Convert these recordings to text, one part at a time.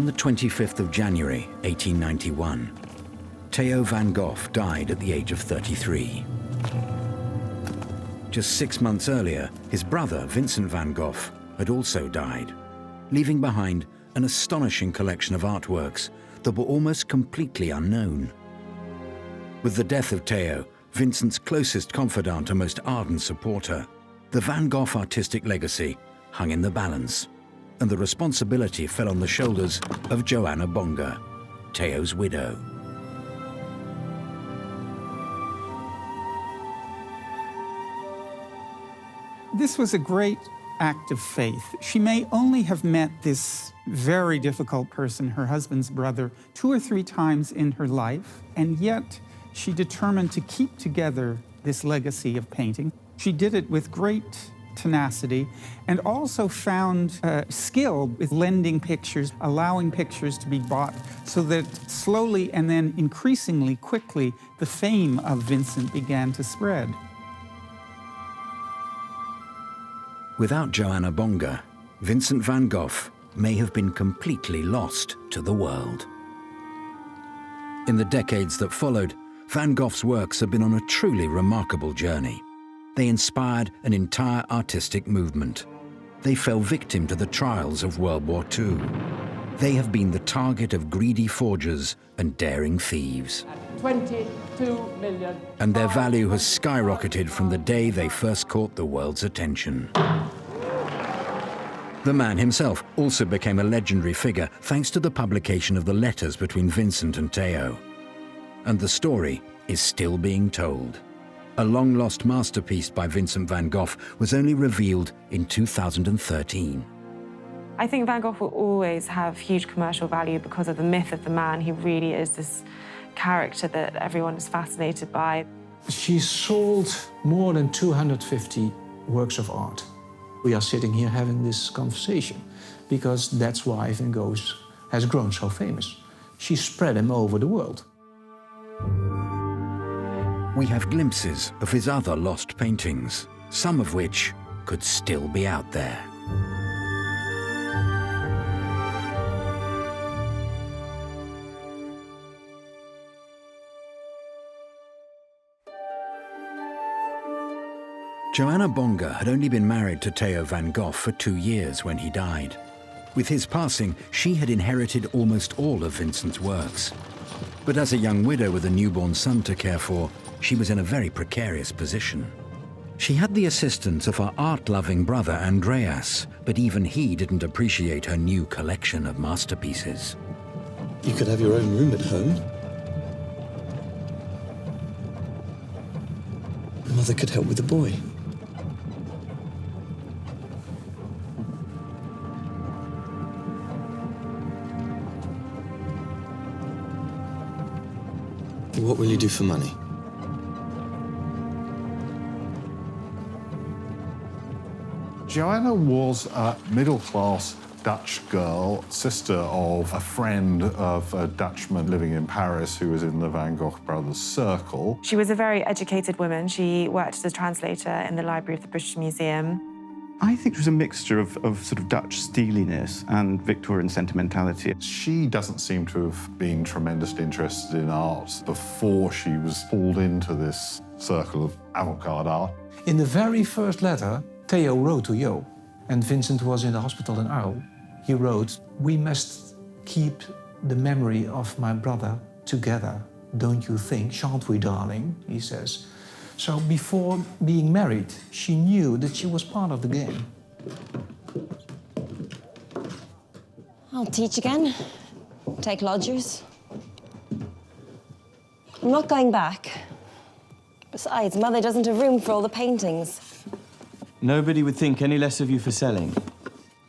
On the 25th of January, 1891, Theo van Gogh died at the age of 33. Just 6 months earlier, his brother, Vincent van Gogh, had also died, leaving behind an astonishing collection of artworks that were almost completely unknown. With the death of Theo, Vincent's closest confidant and most ardent supporter, the Van Gogh artistic legacy hung in the balance, and the responsibility fell on the shoulders of Johanna Gogh, Theo's widow. This was a great act of faith. She may only have met this very difficult person, her husband's brother, 2 or 3 times in her life, and yet she determined to keep together this legacy of painting. She did it with great tenacity and also found skill with lending pictures, allowing pictures to be bought, so that slowly and then increasingly quickly the fame of Vincent began to spread. Without Johanna Gogh, Vincent van Gogh may have been completely lost to the world. In the decades that followed, Van Gogh's works have been on a truly remarkable journey. They inspired an entire artistic movement. They fell victim to the trials of World War II. They have been the target of greedy forgers and daring thieves. 22 million. And their value has skyrocketed from the day they first caught the world's attention. The man himself also became a legendary figure thanks to the publication of the letters between Vincent and Theo. And the story is still being told. A long-lost masterpiece by Vincent van Gogh was only revealed in 2013. I think Van Gogh will always have huge commercial value because of the myth of the man. He really is this character that everyone is fascinated by. She sold more than 250 works of art. We are sitting here having this conversation because that's why Van Gogh has grown so famous. She spread him over the world. We have glimpses of his other lost paintings, some of which could still be out there. Johanna Gogh had only been married to Theo van Gogh for 2 years when he died. With his passing, she had inherited almost all of Vincent's works. But as a young widow with a newborn son to care for, she was in a very precarious position. She had the assistance of her art-loving brother Andreas, but even he didn't appreciate her new collection of masterpieces. You could have your own room at home. Mother could help with the boy. What will you do for money? Johanna was a middle-class Dutch girl, sister of a friend of a Dutchman living in Paris who was in the Van Gogh brothers' circle. She was a very educated woman. She worked as a translator in the library of the British Museum. I think it was a mixture of sort of Dutch steeliness and Victorian sentimentality. She doesn't seem to have been tremendously interested in art before she was pulled into this circle of avant-garde art. In the very first letter, Theo wrote to Jo, and Vincent was in the hospital in Arles. He wrote, "We must keep the memory of my brother together, don't you think? Shan't we, darling?" he says. So before being married, she knew that she was part of the game. I'll teach again, take lodgers. I'm not going back. Besides, Mother doesn't have room for all the paintings. Nobody would think any less of you for selling.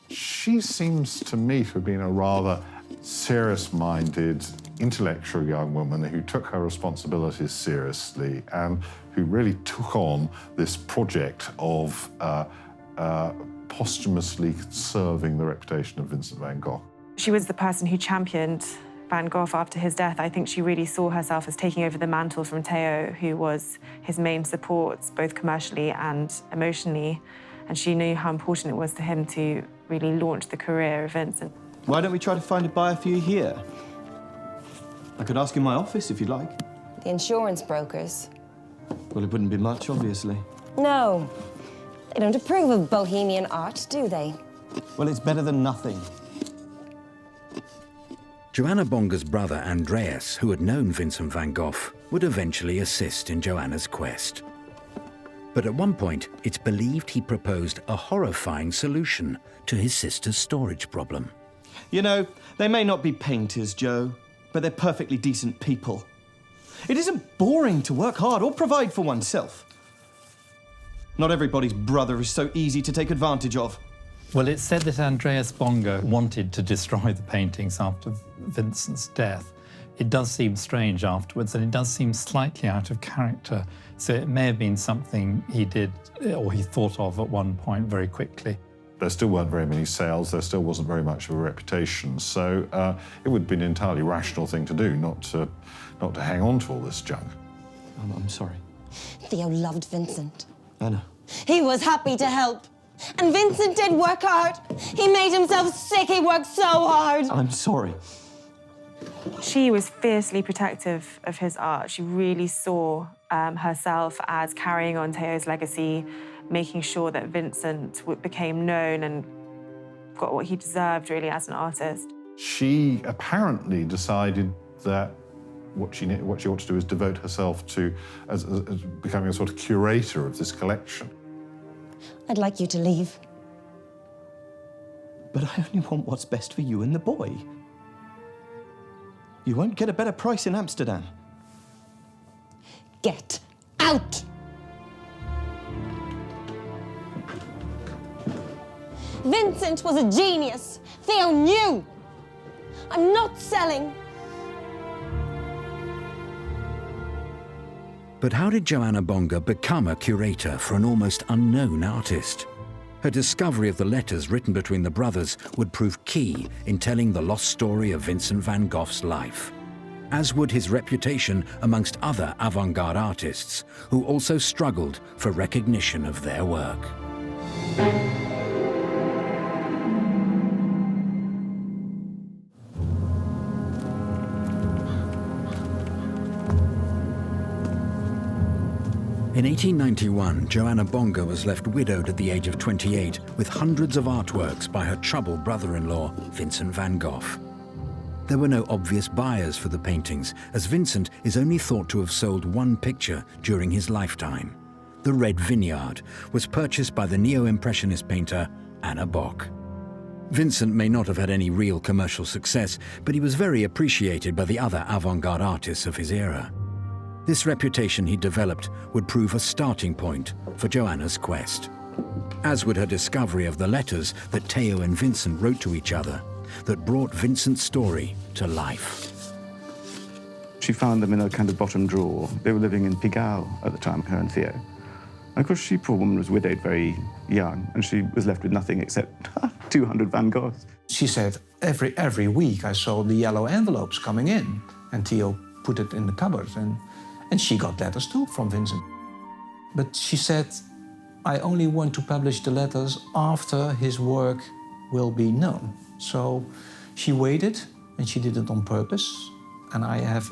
She seems to me to have been a rather serious-minded, intellectual young woman who took her responsibilities seriously and who really took on this project of posthumously conserving the reputation of Vincent van Gogh. She was the person who championed Van Gogh after his death. I think she really saw herself as taking over the mantle from Theo, who was his main support, both commercially and emotionally. And she knew how important it was to him to really launch the career of Vincent. Why don't we try to find a buyer for you here? I could ask in my office if you'd like. The insurance brokers. Well, it wouldn't be much, obviously. No. They don't approve of bohemian art, do they? Well, it's better than nothing. Johanna Bonger's brother Andreas, who had known Vincent van Gogh, would eventually assist in Johanna's quest. But at one point, it's believed he proposed a horrifying solution to his sister's storage problem. You know, they may not be painters, Joe, but they're perfectly decent people. It isn't boring to work hard or provide for oneself. Not everybody's brother is so easy to take advantage of. Well, it's said that Andreas Bonger wanted to destroy the paintings after Vincent's death. It does seem strange afterwards, and it does seem slightly out of character. So it may have been something he did, or he thought of at one point very quickly. There still weren't very many sales, there still wasn't very much of a reputation, so it would have been an entirely rational thing to do, not to hang on to all this junk. I'm sorry. Theo loved Vincent. I know. He was happy to help. And Vincent did work hard. He made himself sick, he worked so hard. I'm sorry. She was fiercely protective of his art. She really saw herself as carrying on Theo's legacy, making sure that Vincent became known and got what he deserved, really, as an artist. She apparently decided that what she ought to do is devote herself to as becoming a sort of curator of this collection. I'd like you to leave. But I only want what's best for you and the boy. You won't get a better price in Amsterdam. Get out! Vincent was a genius. Theo knew. I'm not selling. But how did Johanna Bonger become a curator for an almost unknown artist? Her discovery of the letters written between the brothers would prove key in telling the lost story of Vincent van Gogh's life, as would his reputation amongst other avant-garde artists who also struggled for recognition of their work. In 1891, Johanna Bonger was left widowed at the age of 28 with hundreds of artworks by her troubled brother-in-law, Vincent van Gogh. There were no obvious buyers for the paintings, as Vincent is only thought to have sold one picture during his lifetime. The Red Vineyard was purchased by the neo-impressionist painter Anna Bock. Vincent may not have had any real commercial success, but he was very appreciated by the other avant-garde artists of his era. This reputation he developed would prove a starting point for Johanna's quest, as would her discovery of the letters that Theo and Vincent wrote to each other that brought Vincent's story to life. She found them in a kind of bottom drawer. They were living in Pigalle at the time, her and Theo. And of course, she, poor woman, was widowed very young, and she was left with nothing except 200 Van Goghs. She said, every week I saw the yellow envelopes coming in, and Theo put it in the cupboard, and she got letters too from Vincent. But she said, I only want to publish the letters after his work will be known. So she waited, and she did it on purpose. And I have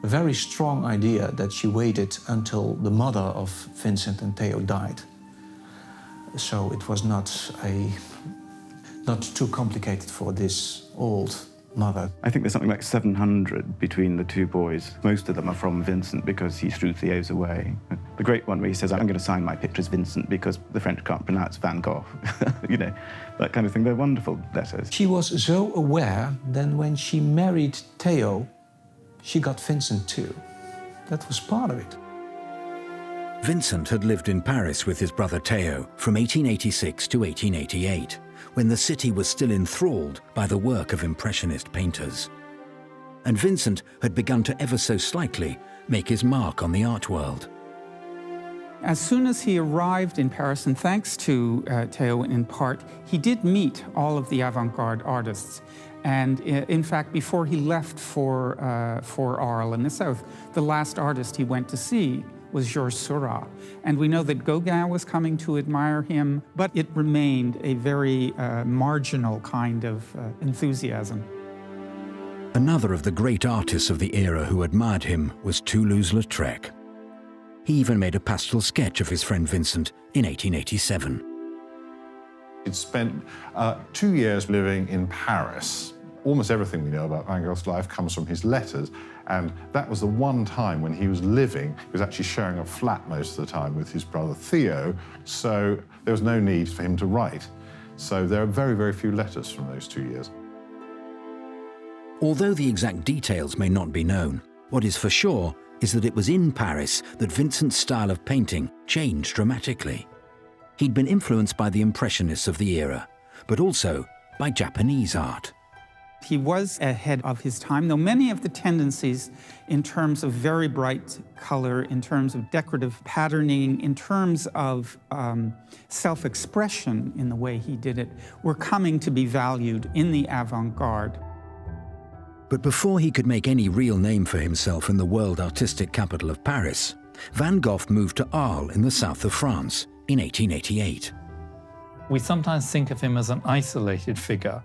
a very strong idea that she waited until the mother of Vincent and Theo died. So it was not too complicated for this old mother. I think there's something like 700 between the two boys. Most of them are from Vincent because he threw Theo's away. The great one where he says, I'm going to sign my pictures Vincent because the French can't pronounce Van Gogh. You know, that kind of thing. They're wonderful letters. She was so aware that when she married Theo, she got Vincent too. That was part of it. Vincent had lived in Paris with his brother Theo from 1886 to 1888, when the city was still enthralled by the work of Impressionist painters. And Vincent had begun to ever so slightly make his mark on the art world. As soon as he arrived in Paris, and thanks to Theo in part, he did meet all of the avant-garde artists. And in fact, before he left for Arles in the south, the last artist he went to see was Georges Seurat. And we know that Gauguin was coming to admire him, but it remained a very marginal kind of enthusiasm. Another of the great artists of the era who admired him was Toulouse-Lautrec. He even made a pastel sketch of his friend Vincent in 1887. He'd spent 2 years living in Paris. Almost everything we know about Van Gogh's life comes from his letters, and that was the one time when he was living. He was actually sharing a flat most of the time with his brother Theo, so there was no need for him to write. So there are very, very few letters from those 2 years. Although the exact details may not be known, what is for sure is that it was in Paris that Vincent's style of painting changed dramatically. He'd been influenced by the Impressionists of the era, but also by Japanese art. He was ahead of his time, though many of the tendencies in terms of very bright color, in terms of decorative patterning, in terms of self-expression in the way he did it, were coming to be valued in the avant-garde. But before he could make any real name for himself in the world artistic capital of Paris, Van Gogh moved to Arles in the south of France in 1888. We sometimes think of him as an isolated figure,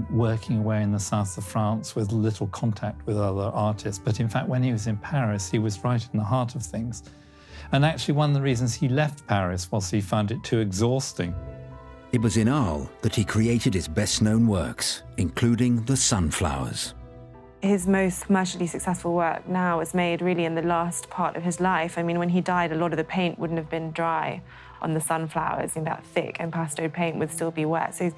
working away in the south of France with little contact with other artists. But in fact, when he was in Paris, he was right in the heart of things. And actually, one of the reasons he left Paris was he found it too exhausting. It was in Arles that he created his best-known works, including the Sunflowers. His most commercially successful work now is made really in the last part of his life. I mean, when he died, a lot of the paint wouldn't have been dry on the sunflowers, and that thick impasto paint would still be wet. So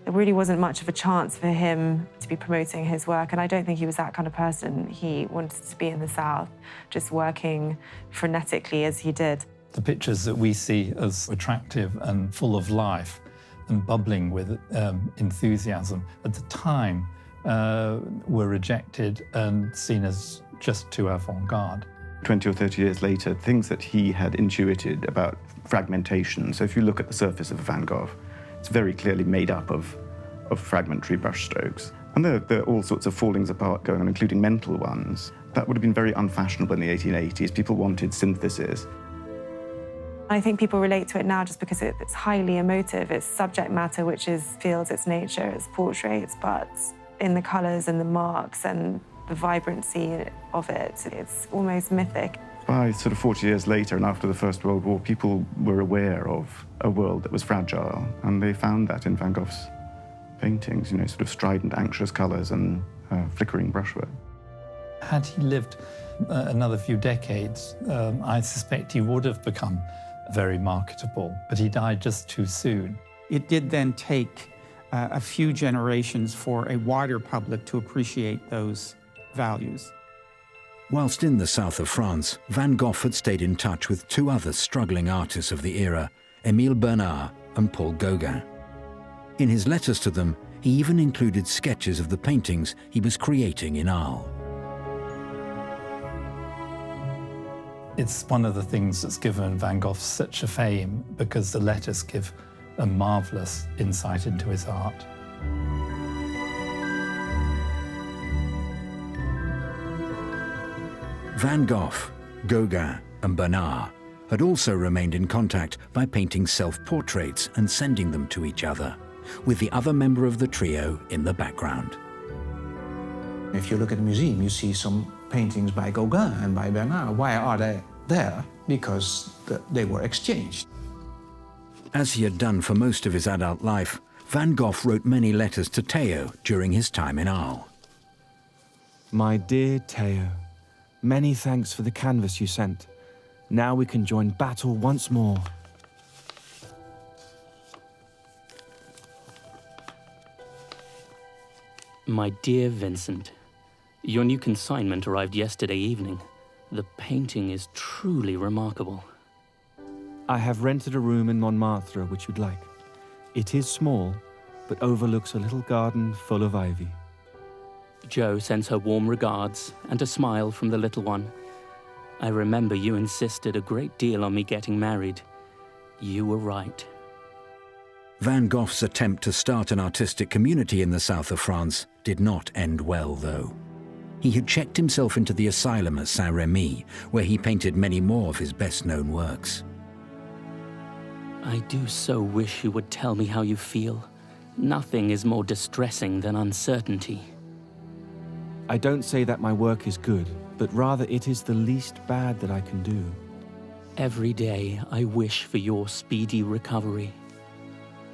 there really wasn't much of a chance for him to be promoting his work, and I don't think he was that kind of person. He wanted to be in the South, just working frenetically as he did. The pictures that we see as attractive and full of life and bubbling with enthusiasm at the time were rejected and seen as just too avant-garde. 20 or 30 years later, things that he had intuited about fragmentation. So if you look at the surface of a Van Gogh, it's very clearly made up of fragmentary brushstrokes. And there are all sorts of fallings apart going on, including mental ones. That would have been very unfashionable in the 1880s. People wanted synthesis. I think people relate to it now just because it's highly emotive. It's subject matter, which feels its nature, it's portraits, but in the colours and the marks and the vibrancy of it, it's almost mythic. By sort of 40 years later and after the First World War, people were aware of a world that was fragile, and they found that in Van Gogh's paintings, you know, sort of strident, anxious colours and flickering brushwork. Had he lived another few decades, I suspect he would have become very marketable, but he died just too soon. It did then take a few generations for a wider public to appreciate those values. Whilst in the south of France, Van Gogh had stayed in touch with two other struggling artists of the era, Émile Bernard and Paul Gauguin. In his letters to them, he even included sketches of the paintings he was creating in Arles. It's one of the things that's given Van Gogh such a fame, because the letters give a marvellous insight into his art. Van Gogh, Gauguin and Bernard had also remained in contact by painting self-portraits and sending them to each other, with the other member of the trio in the background. If you look at the museum, you see some paintings by Gauguin and by Bernard. Why are they there? Because they were exchanged. As he had done for most of his adult life, Van Gogh wrote many letters to Theo during his time in Arles. My dear Theo, many thanks for the canvas you sent. Now we can join battle once more. My dear Vincent, your new consignment arrived yesterday evening. The painting is truly remarkable. I have rented a room in Montmartre which you'd like. It is small, but overlooks a little garden full of ivy. Jo sends her warm regards and a smile from the little one. I remember you insisted a great deal on me getting married. You were right. Van Gogh's attempt to start an artistic community in the south of France did not end well, though. He had checked himself into the asylum at Saint-Rémy, where he painted many more of his best-known works. I do so wish you would tell me how you feel. Nothing is more distressing than uncertainty. I don't say that my work is good, but rather it is the least bad that I can do. Every day I wish for your speedy recovery.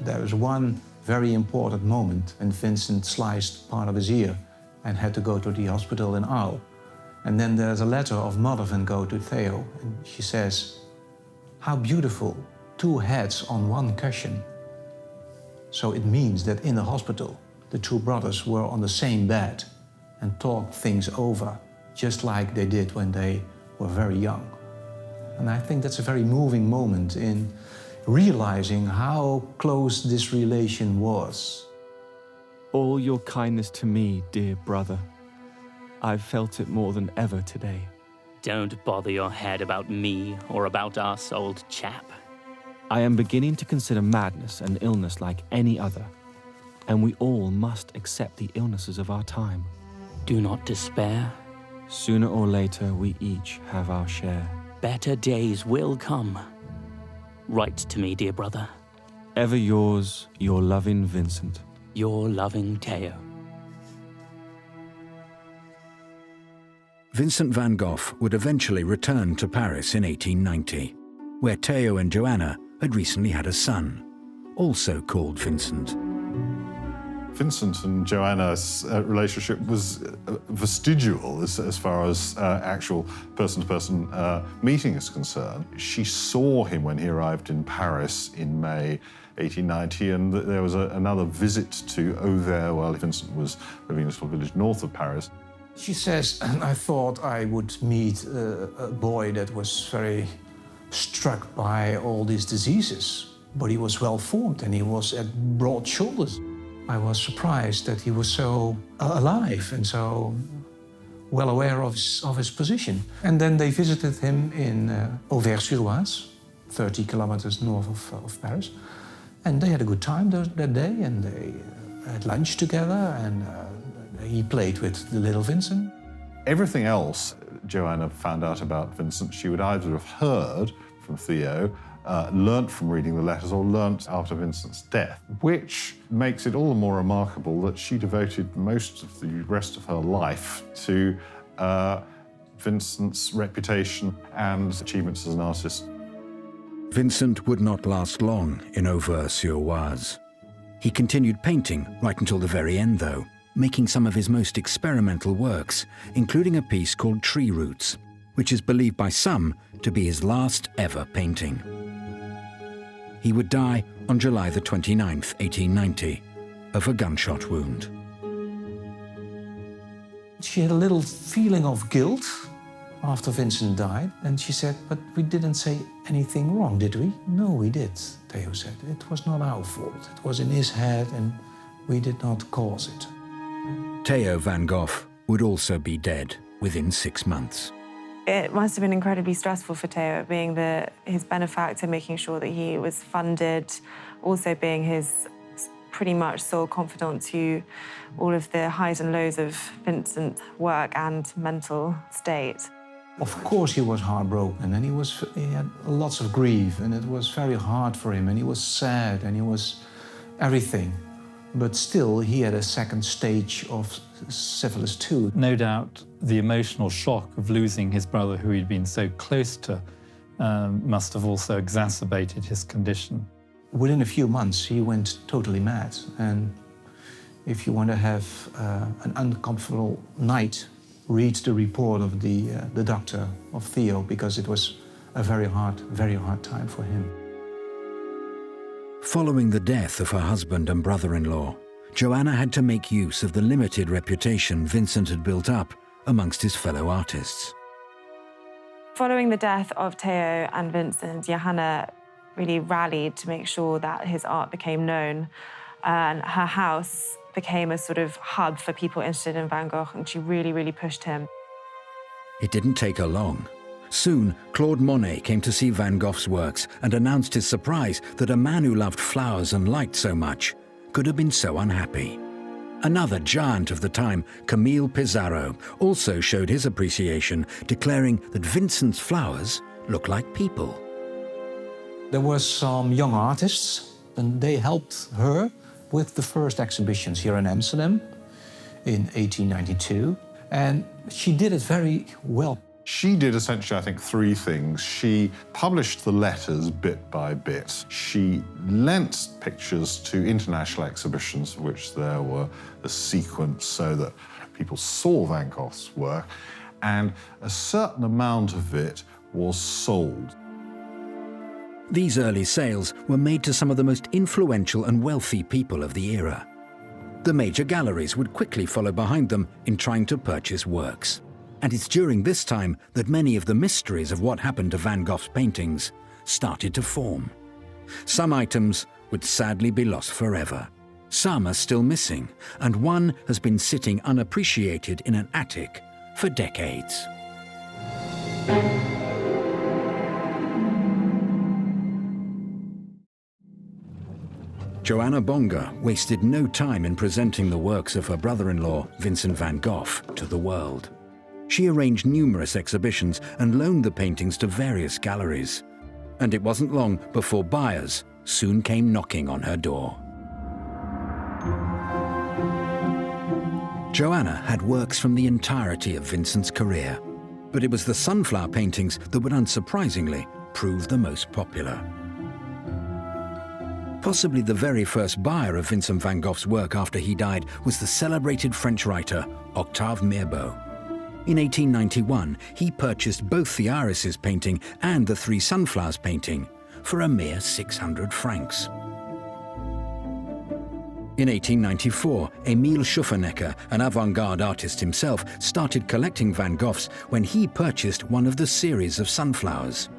There was one very important moment when Vincent sliced part of his ear and had to go to the hospital in Arles. And then there's a letter of Mother Van Gogh to Theo, and she says, "How beautiful, 2 heads on 1 cushion." So it means that in the hospital, the 2 brothers were on the same bed and talked things over, just like they did when they were very young. And I think that's a very moving moment in realizing how close this relation was. All your kindness to me, dear brother. I've felt it more than ever today. Don't bother your head about me or about us, old chap. I am beginning to consider madness an illness like any other, and we all must accept the illnesses of our time. Do not despair. Sooner or later, we each have our share. Better days will come. Write to me, dear brother. Ever yours, your loving Vincent. Your loving Theo. Vincent van Gogh would eventually return to Paris in 1890, where Theo and Johanna had recently had a son, also called Vincent. Vincent and Johanna's relationship was vestigial as far as actual person-to-person meeting is concerned. She saw him when he arrived in Paris in May 1890, and there was another visit to Gogh while Vincent was living in a little village north of Paris. She says, "I thought I would meet a boy that was very struck by all these diseases, but he was well-formed and he was at broad shoulders. I was surprised that he was so alive and so well aware of his position." And then they visited him in Auvers-sur-Oise, 30 kilometers north of Paris. And they had a good time that day, and they had lunch together, and he played with the little Vincent. Everything else Johanna found out about Vincent, she would either have heard from Theo, learnt from reading the letters, or learnt after Vincent's death, which makes it all the more remarkable that she devoted most of the rest of her life to Vincent's reputation and achievements as an artist. Vincent would not last long in Auvers-sur-Oise. He continued painting right until the very end, though, making some of his most experimental works, including a piece called Tree Roots, which is believed by some to be his last ever painting. He would die on July the 29th, 1890, of a gunshot wound. She had a little feeling of guilt after Vincent died, and she said, "But we didn't say anything wrong, did we?" "No, we did," Theo said. "It was not our fault. It was in his head, and we did not cause it." Theo van Gogh would also be dead within 6 months. It must have been incredibly stressful for Theo, being his benefactor, making sure that he was funded, also being his pretty much sole confidant to all of the highs and lows of Vincent's work and mental state. Of course he was heartbroken, and he had lots of grief, and it was very hard for him, and he was sad, and he was everything. But still, he had a second stage of syphilis too. No doubt the emotional shock of losing his brother, who he'd been so close to, must have also exacerbated his condition. Within a few months, he went totally mad. And if you want to have an uncomfortable night, read the report of the doctor, of Theo, because it was a very hard time for him. Following the death of her husband and brother-in-law, Johanna had to make use of the limited reputation Vincent had built up amongst his fellow artists. Following the death of Theo and Vincent, Johanna really rallied to make sure that his art became known. And her house became a sort of hub for people interested in Van Gogh, and she really pushed him. It didn't take her long. Soon, Claude Monet came to see Van Gogh's works and announced his surprise that a man who loved flowers and light so much could have been so unhappy. Another giant of the time, Camille Pissarro, also showed his appreciation, declaring that Vincent's flowers look like people. There were some young artists, and they helped her with the first exhibitions here in Amsterdam in 1892, and she did it very well. She did essentially, I think, three things. She published the letters bit by bit. She lent pictures to international exhibitions, of which there were a sequence so that people saw Van Gogh's work, and a certain amount of it was sold. These early sales were made to some of the most influential and wealthy people of the era. The major galleries would quickly follow behind them in trying to purchase works. And it's during this time that many of the mysteries of what happened to Van Gogh's paintings started to form. Some items would sadly be lost forever. Some are still missing, and one has been sitting unappreciated in an attic for decades. Johanna Bonga wasted no time in presenting the works of her brother-in-law, Vincent van Gogh, to the world. She arranged numerous exhibitions and loaned the paintings to various galleries. And it wasn't long before buyers soon came knocking on her door. Johanna had works from the entirety of Vincent's career, but it was the sunflower paintings that would unsurprisingly prove the most popular. Possibly the very first buyer of Vincent van Gogh's work after he died was the celebrated French writer Octave Mirbeau. In 1891, he purchased both the Irises painting and the Three Sunflowers painting for a mere 600 francs. In 1894, Emil Schuffernecker, an avant-garde artist himself, started collecting Van Goghs when he purchased one of the series of sunflowers.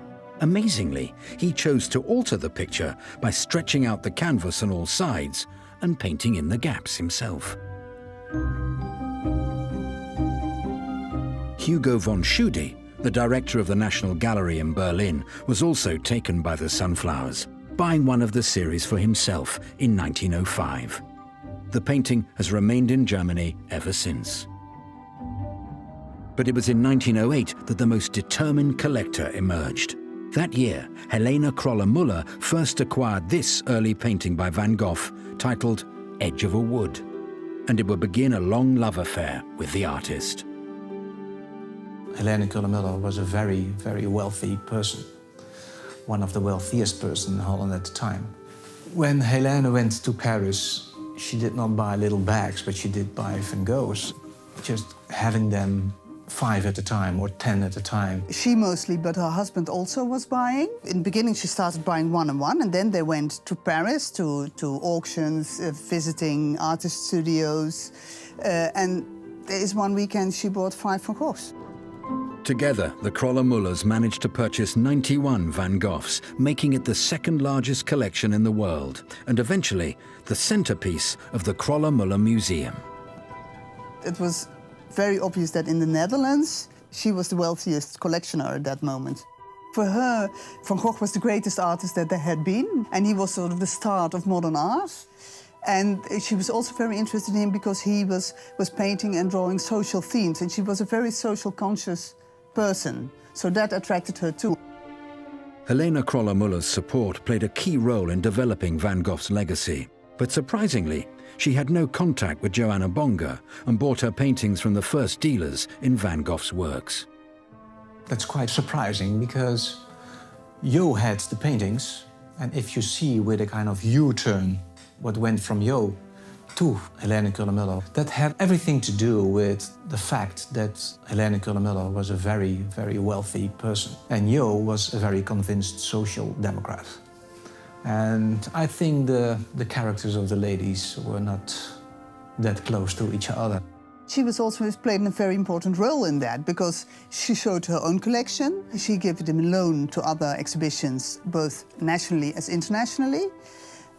Amazingly, he chose to alter the picture by stretching out the canvas on all sides and painting in the gaps himself. Hugo von Schudy, the director of the National Gallery in Berlin, was also taken by the sunflowers, buying one of the series for himself in 1905. The painting has remained in Germany ever since. But it was in 1908 that the most determined collector emerged. That year, Helena Kroller-Müller first acquired this early painting by Van Gogh, titled Edge of a Wood, and it would begin a long love affair with the artist. Helena Kroller-Müller was a very, very wealthy person, one of the wealthiest persons in Holland at the time. When Helena went to Paris, she did not buy little bags, but she did buy Van Goghs, just having them 5 at a time or 10 at a time. She mostly, but her husband also was buying. In the beginning, she started buying one and one, and then they went to Paris to auctions, visiting artist studios. And there is one weekend she bought 5 Van Goghs. Together, the Kroller-Müllers managed to purchase 91 Van Goghs, making it the second largest collection in the world, and eventually the centerpiece of the Kroller-Müller Museum. It was very obvious that in the Netherlands, she was the wealthiest collectioner at that moment. For her, Van Gogh was the greatest artist that there had been, and he was sort of the start of modern art. And she was also very interested in him because he was painting and drawing social themes, and she was a very social conscious person. So that attracted her too. Helena Kroller-Müller's support played a key role in developing Van Gogh's legacy. But surprisingly, she had no contact with Johanna Bonga and bought her paintings from the first dealers in Van Gogh's works. That's quite surprising because Jo had the paintings, and if you see with a kind of U-turn what went from Jo to Helena Kroller-Müller, that had everything to do with the fact that Helena Kroller-Müller was a very, very wealthy person, and Jo was a very convinced social democrat. And I think the characters of the ladies were not that close to each other. She was also played a very important role in that because she showed her own collection. She gave them a loan to other exhibitions, both nationally as internationally.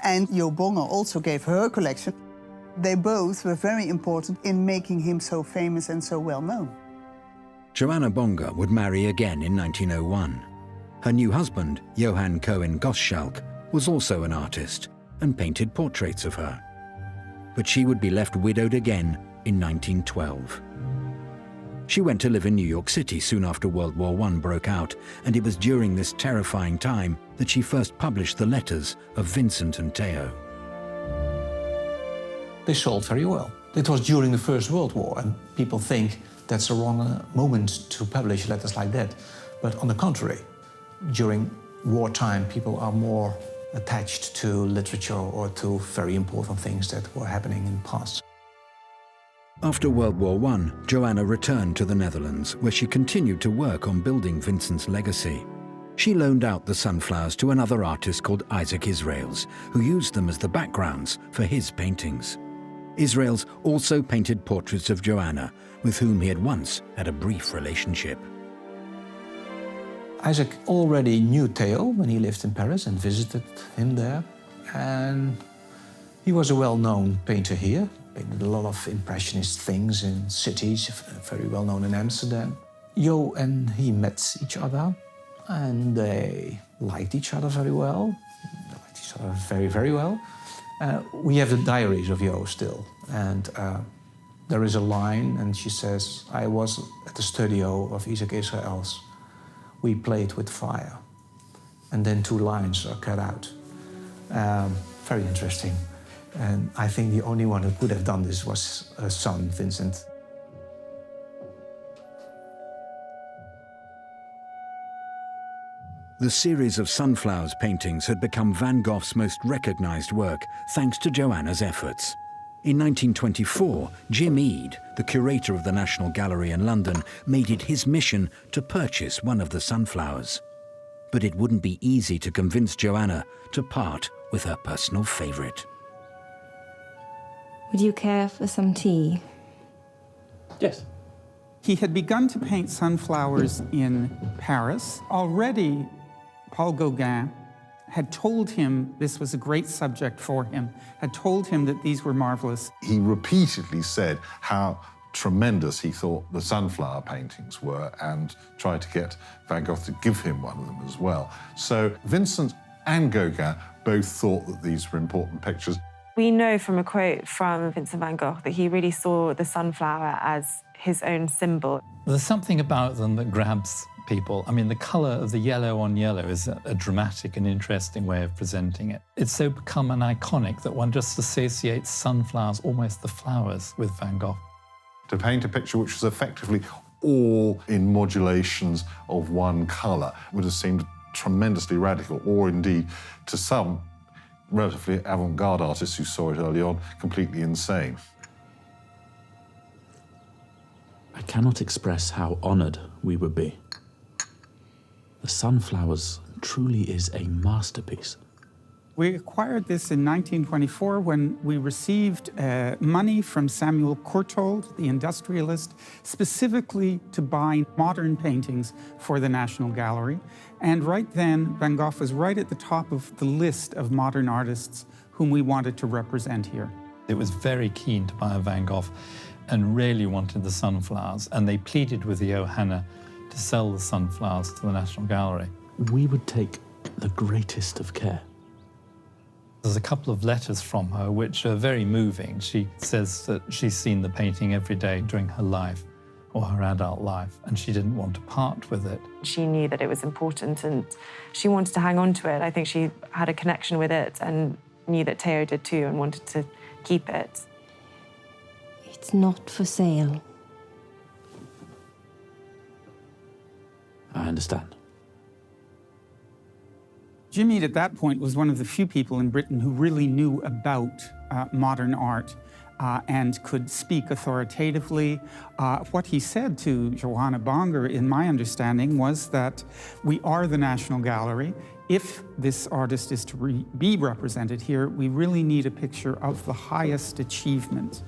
And Jo Bonga also gave her collection. They both were very important in making him so famous and so well known. Johanna Bonga would marry again in 1901. Her new husband, Johann Cohen Gottschalk, was also an artist and painted portraits of her. but she would be left widowed again in 1912. She went to live in New York City soon after World War I broke out, and it was during this terrifying time that she first published the letters of Vincent and Theo. They sold very well. It was during the First World War, and people think that's a wrong moment to publish letters like that. But on the contrary, during wartime, people are more attached to literature or to very important things that were happening in the past. After World War I, Johanna returned to the Netherlands, where she continued to work on building Vincent's legacy. She loaned out the sunflowers to another artist called Isaac Israels, who used them as the backgrounds for his paintings. Israels also painted portraits of Johanna, with whom he had once had a brief relationship. Isaac already knew Theo when he lived in Paris and visited him there. And he was a well-known painter here. Painted a lot of impressionist things in cities, very well known in Amsterdam. Jo and he met each other and they liked each other very well. They liked each other very, very well. We have the diaries of Jo still, and there is a line, and she says, I was at the studio of Isaac Israels. We played with fire. And then 2 lines are cut out. Very interesting. And I think the only one who could have done this was her son, Vincent. The series of sunflowers paintings had become Van Gogh's most recognized work, thanks to Johanna's efforts. In 1924, Jim Eade, the curator of the National Gallery in London, made it his mission to purchase one of the sunflowers. But it wouldn't be easy to convince Johanna to part with her personal favorite. Would you care for some tea? Yes. He had begun to paint sunflowers in Paris. Already, Paul Gauguin had told him this was a great subject for him, had told him that these were marvelous. He repeatedly said how tremendous he thought the sunflower paintings were and tried to get Van Gogh to give him one of them as well. So Vincent and Gauguin both thought that these were important pictures. We know from a quote from Vincent van Gogh that he really saw the sunflower as his own symbol. There's something about them that grabs people. I mean, the colour of the yellow on yellow is a dramatic and interesting way of presenting it. It's so become an iconic that one just associates sunflowers, almost the flowers, with Van Gogh. To paint a picture which was effectively all in modulations of one colour would have seemed tremendously radical, or indeed, to some relatively avant-garde artists who saw it early on, completely insane. I cannot express how honoured we would be. The sunflowers truly is a masterpiece. We acquired this in 1924 when we received money from Samuel Courtauld, the industrialist, specifically to buy modern paintings for the National Gallery. And right then, Van Gogh was right at the top of the list of modern artists whom we wanted to represent here. It was very keen to buy a Van Gogh and really wanted the sunflowers, and they pleaded with the Johanna to sell the sunflowers to the National Gallery. We would take the greatest of care. There's a couple of letters from her which are very moving. She says that she's seen the painting every day during her life, or her adult life, and she didn't want to part with it. She knew that it was important and she wanted to hang on to it. I think she had a connection with it and knew that Theo did too and wanted to keep it. It's not for sale. I understand. Jim Eade at that point was one of the few people in Britain who really knew about modern art and could speak authoritatively. What he said to Johanna Bonger, in my understanding, was that we are the National Gallery. If this artist is to be represented here, we really need a picture of the highest achievement.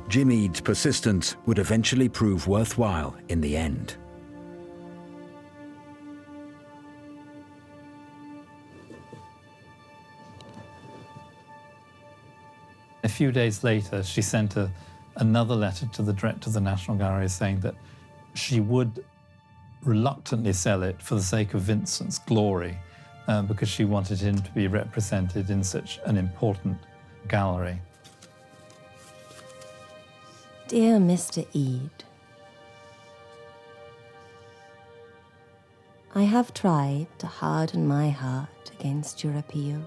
Jim Eade's persistence would eventually prove worthwhile in the end. A few days later, she sent another letter to the director of the National Gallery saying that she would reluctantly sell it for the sake of Vincent's glory, because she wanted him to be represented in such an important gallery. Dear Mr. Ede, I have tried to harden my heart against your appeal.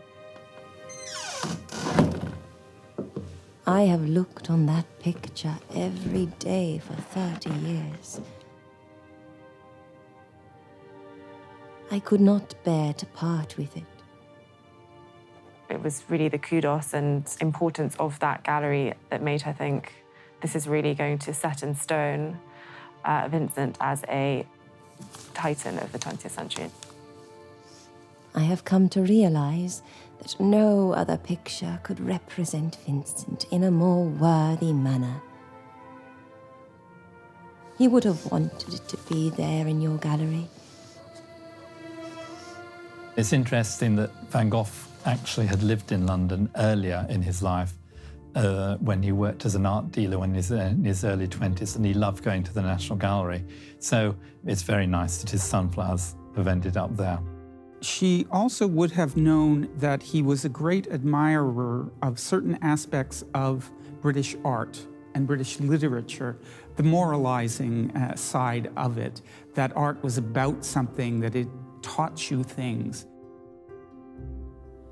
I have looked on that picture every day for 30 years. I could not bear to part with it. It was really the kudos and importance of that gallery that made her think this is really going to set in stone Vincent as a titan of the 20th century. I have come to realize that no other picture could represent Vincent in a more worthy manner. He would have wanted it to be there in your gallery. It's interesting that Van Gogh actually had lived in London earlier in his life when he worked as an art dealer when he was in his early 20s, and he loved going to the National Gallery. So it's very nice that his sunflowers have ended up there. She also would have known that he was a great admirer of certain aspects of British art and British literature, the moralizing side of it, that art was about something, that it taught you things.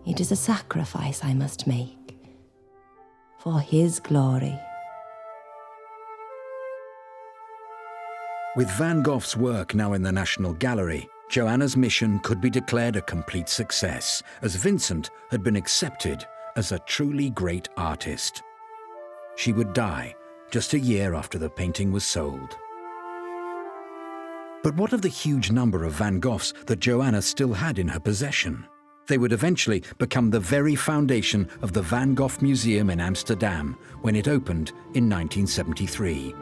It is a sacrifice I must make for his glory. With Van Gogh's work now in the National Gallery, Johanna's mission could be declared a complete success, as Vincent had been accepted as a truly great artist. She would die just a year after the painting was sold. But what of the huge number of Van Goghs that Johanna still had in her possession? They would eventually become the very foundation of the Van Gogh Museum in Amsterdam when it opened in 1973.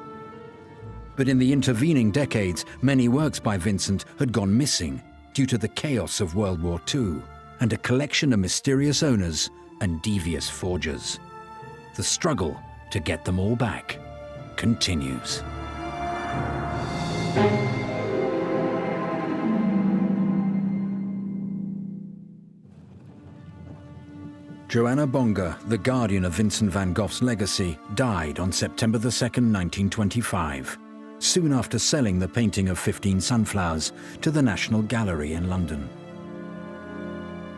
But in the intervening decades, many works by Vincent had gone missing due to the chaos of World War II and a collection of mysterious owners and devious forgers. The struggle to get them all back continues. Johanna Bonga, the guardian of Vincent van Gogh's legacy, died on September 2, 1925, soon after selling the painting of 15 sunflowers to the National Gallery in London.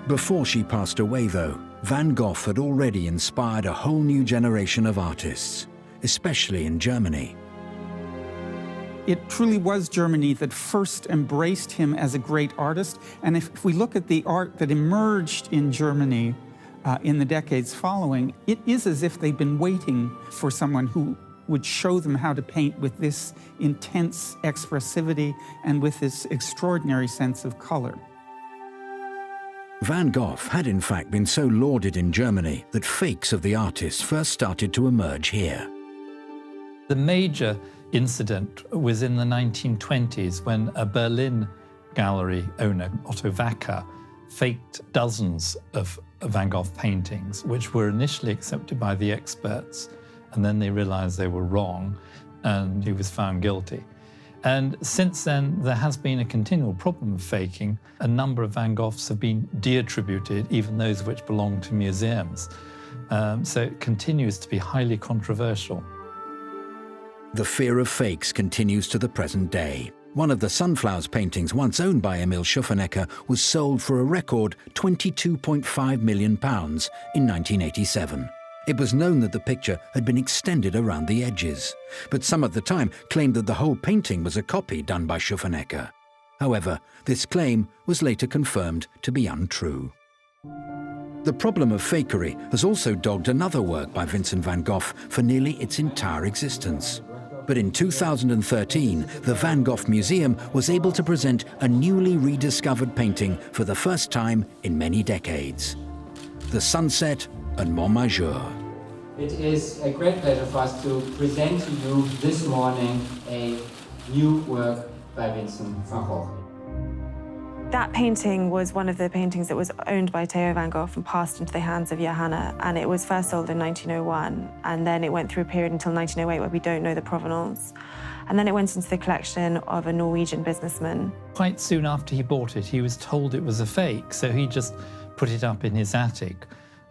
Before she passed away, though, Van Gogh had already inspired a whole new generation of artists, especially in Germany. It truly was Germany that first embraced him as a great artist, and if we look at the art that emerged in Germany in the decades following, it is as if they've been waiting for someone who would show them how to paint with this intense expressivity and with this extraordinary sense of color. Van Gogh had in fact been so lauded in Germany that fakes of the artist first started to emerge here. The major incident was in the 1920s when a Berlin gallery owner, Otto Wacker, faked dozens of Van Gogh paintings, which were initially accepted by the experts, and then they realized they were wrong, and he was found guilty. And since then, there has been a continual problem of faking. A number of Van Goghs have been de-attributed, even those which belong to museums. So it continues to be highly controversial. The fear of fakes continues to the present day. One of the Sunflowers paintings once owned by Emil Schuffenecker was sold for a record £22.5 million in 1987. It was known that the picture had been extended around the edges, but some at the time claimed that the whole painting was a copy done by Schuffenecker. However, this claim was later confirmed to be untrue. The problem of fakery has also dogged another work by Vincent van Gogh for nearly its entire existence. But in 2013, the Van Gogh Museum was able to present a newly rediscovered painting for the first time in many decades. The Sunset at Montmajour. It is a great pleasure for us to present to you this morning a new work by Vincent van Gogh. That painting was one of the paintings that was owned by Theo van Gogh and passed into the hands of Johanna, and it was first sold in 1901, and then it went through a period until 1908 where we don't know the provenance. And then it went into the collection of a Norwegian businessman. Quite soon after he bought it, he was told it was a fake, so he just put it up in his attic,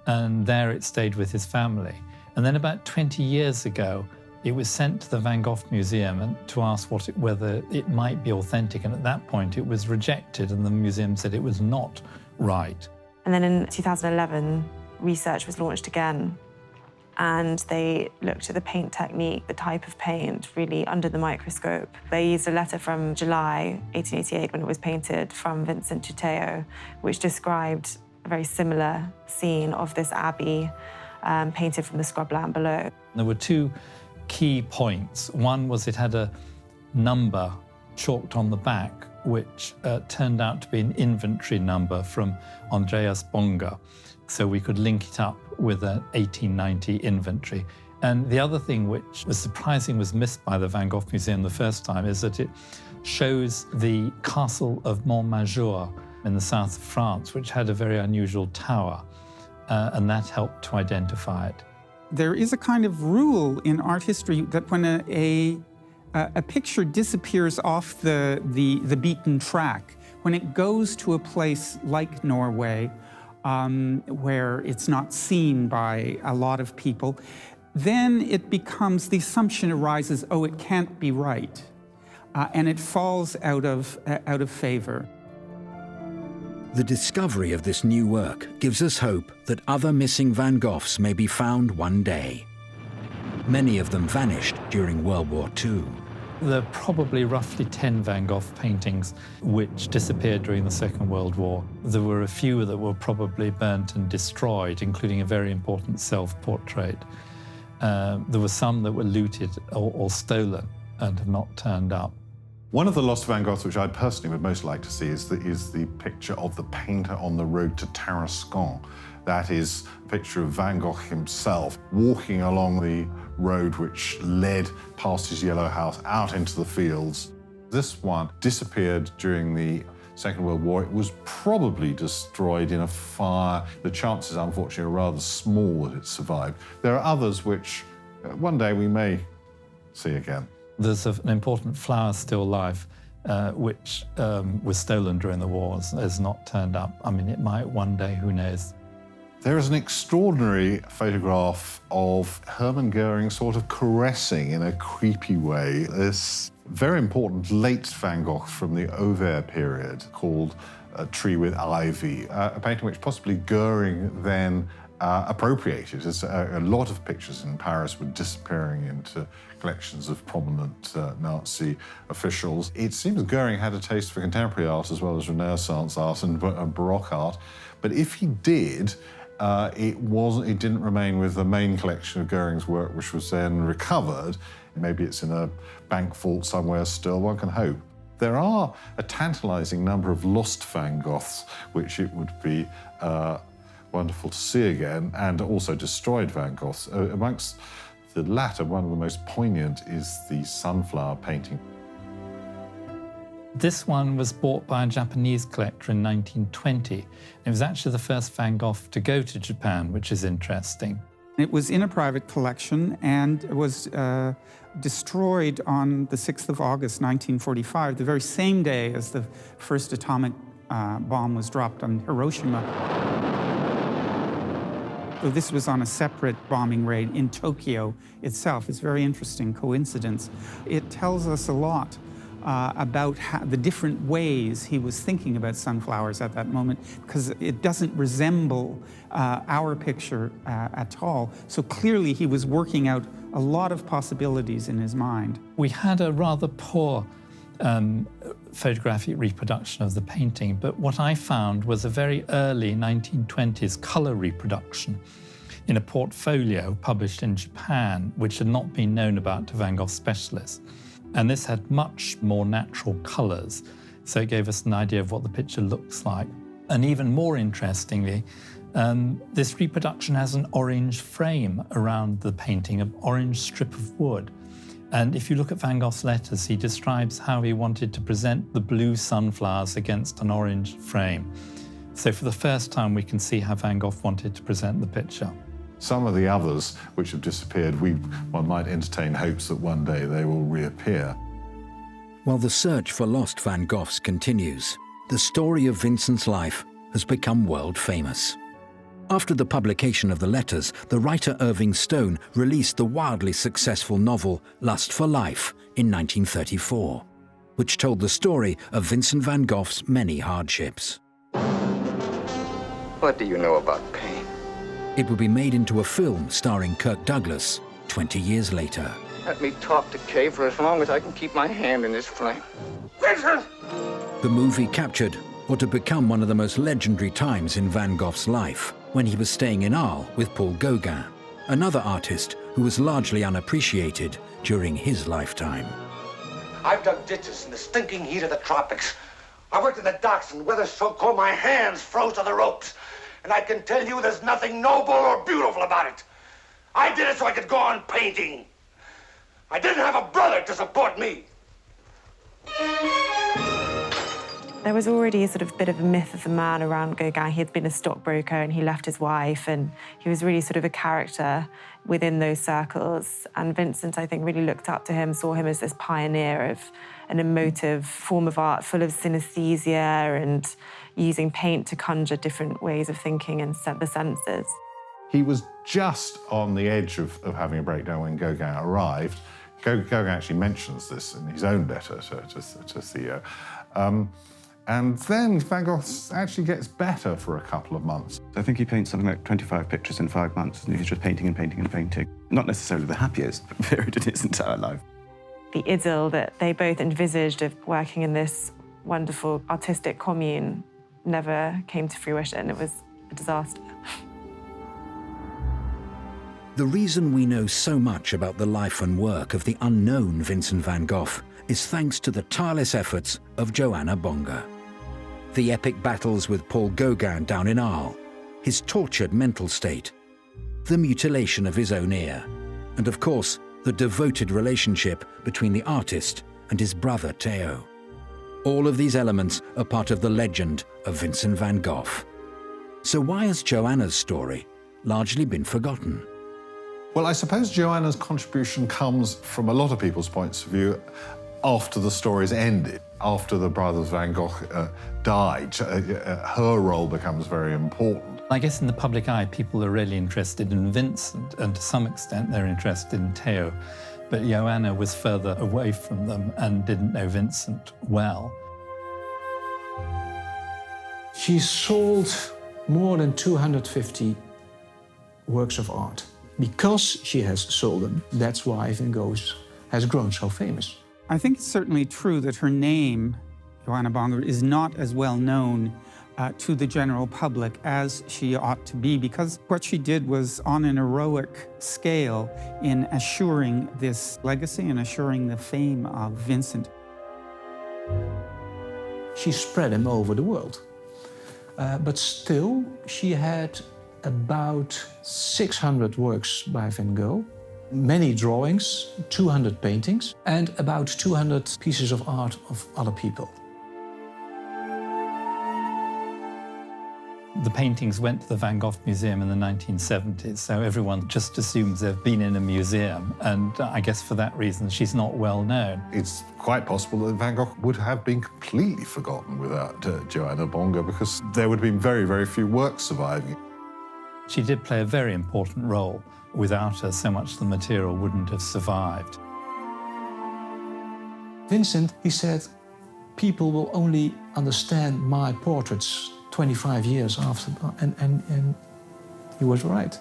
and there it stayed with his family. And then about 20 years ago, it was sent to the Van Gogh Museum to ask whether it might be authentic, and at that point it was rejected, and the museum said it was not right. And then in 2011, research was launched again, and they looked at the paint technique, the type of paint, really under the microscope. They used a letter from July 1888, when it was painted, from Vincent to Theo, which described a very similar scene of this abbey, painted from the scrubland below. There were two key points. One was it had a number chalked on the back, which turned out to be an inventory number from Andreas Bonga, so we could link it up with an 1890 inventory. And the other thing which was surprising, was missed by the Van Gogh Museum the first time, is that it shows the castle of Montmajour in the south of France, which had a very unusual tower, and that helped to identify it. There is a kind of rule in art history that when a picture disappears off the beaten track, when it goes to a place like Norway, where it's not seen by a lot of people, then it becomes, the assumption arises, oh, it can't be right, and it falls out of favor. The discovery of this new work gives us hope that other missing Van Goghs may be found one day. Many of them vanished during World War II. There are probably roughly 10 Van Gogh paintings which disappeared during the Second World War. There were a few that were probably burnt and destroyed, including a very important self-portrait. There were some that were looted or stolen and have not turned up. One of the lost Van Goghs which I personally would most like to see is the picture of the painter on the road to Tarascon. That is a picture of Van Gogh himself walking along the road which led past his yellow house out into the fields. This one disappeared during the Second World War. It was probably destroyed in a fire. The chances, unfortunately, are rather small that it survived. There are others which one day we may see again. There's an important flower still life, which was stolen during the wars, has not turned up. I mean, it might one day, who knows. There is an extraordinary photograph of Hermann Goering sort of caressing in a creepy way this very important late Van Gogh from the Auvers period called A Tree with Ivy, a painting which possibly Goering then appropriated, as a lot of pictures in Paris were disappearing into collections of prominent Nazi officials. It seems Goering had a taste for contemporary art as well as Renaissance art and Baroque art, but if he did, it didn't remain with the main collection of Goering's work, which was then recovered. Maybe it's in a bank vault somewhere still, one can hope. There are a tantalizing number of lost Van Goghs, which it would be wonderful to see again, and also destroyed Van Goghs. Amongst the latter, one of the most poignant is the sunflower painting. This one was bought by a Japanese collector in 1920. It was actually the first Van Gogh to go to Japan, which is interesting. It was in a private collection and was destroyed on the 6th of August, 1945, the very same day as the first atomic bomb was dropped on Hiroshima. So this was on a separate bombing raid in Tokyo itself. It's a very interesting coincidence. It tells us a lot about the different ways he was thinking about sunflowers at that moment, because it doesn't resemble our picture at all. So clearly he was working out a lot of possibilities in his mind. We had a rather poor photographic reproduction of the painting, but what I found was a very early 1920s colour reproduction in a portfolio published in Japan, which had not been known about to Van Gogh specialists. And this had much more natural colours, so it gave us an idea of what the picture looks like. And even more interestingly, this reproduction has an orange frame around the painting, an orange strip of wood. And if you look at Van Gogh's letters, he describes how he wanted to present the blue sunflowers against an orange frame. So for the first time, we can see how Van Gogh wanted to present the picture. Some of the others which have disappeared, one might entertain hopes that one day they will reappear. While the search for lost Van Goghs continues, the story of Vincent's life has become world famous. After the publication of the letters, the writer Irving Stone released the wildly successful novel Lust for Life in 1934, which told the story of Vincent van Gogh's many hardships. What do you know about pain? It would be made into a film starring Kirk Douglas 20 years later. Let me talk to Kay for as long as I can keep my hand in this flame. Vincent! The movie captured what had become one of the most legendary times in Van Gogh's life, when he was staying in Arles with Paul Gauguin, another artist who was largely unappreciated during his lifetime. I've dug ditches in the stinking heat of the tropics. I worked in the docks in weather so cold my hands froze to the ropes. And I can tell you there's nothing noble or beautiful about it. I did it so I could go on painting. I didn't have a brother to support me. There was already a sort of bit of a myth of the man around Gauguin. He had been a stockbroker and he left his wife, and he was really sort of a character within those circles. And Vincent, I think, really looked up to him, saw him as this pioneer of an emotive form of art full of synesthesia and using paint to conjure different ways of thinking and set the senses. He was just on the edge of having a breakdown when Gauguin arrived. Gauguin actually mentions this in his own letter to Theo. And then Van Gogh actually gets better for a couple of months. I think he paints something like 25 pictures in 5 months, and he's just painting and painting and painting. Not necessarily the happiest period in his entire life. The idyll that they both envisaged of working in this wonderful artistic commune never came to fruition. It was a disaster. The reason we know so much about the life and work of the unknown Vincent van Gogh is thanks to the tireless efforts of Johanna Bongha. The epic battles with Paul Gauguin down in Arles, his tortured mental state, the mutilation of his own ear, and of course, the devoted relationship between the artist and his brother Theo. All of these elements are part of the legend of Vincent van Gogh. So why has Johanna's story largely been forgotten? Well, I suppose Johanna's contribution comes, from a lot of people's points of view, after the story's ended. After the brothers Van Gogh died, her role becomes very important. I guess in the public eye, people are really interested in Vincent, and to some extent they're interested in Theo. But Johanna was further away from them and didn't know Vincent well. She sold more than 250 works of art. Because she has sold them, that's why Van Gogh has grown so famous. I think it's certainly true that her name, Johanna Bongha, is not as well known to the general public as she ought to be, because what she did was on an heroic scale in assuring this legacy and assuring the fame of Vincent. She spread him over the world. But still, she had about 600 works by Van Gogh, many drawings, 200 paintings, and about 200 pieces of art of other people. The paintings went to the Van Gogh Museum in the 1970s, so everyone just assumes they've been in a museum, and I guess for that reason she's not well known. It's quite possible that Van Gogh would have been completely forgotten without Johanna Bongha, because there would have been very, very few works surviving. She did play a very important role. Without her, so much of the material wouldn't have survived. Vincent, he said, people will only understand my portraits 25 years after, and he was right.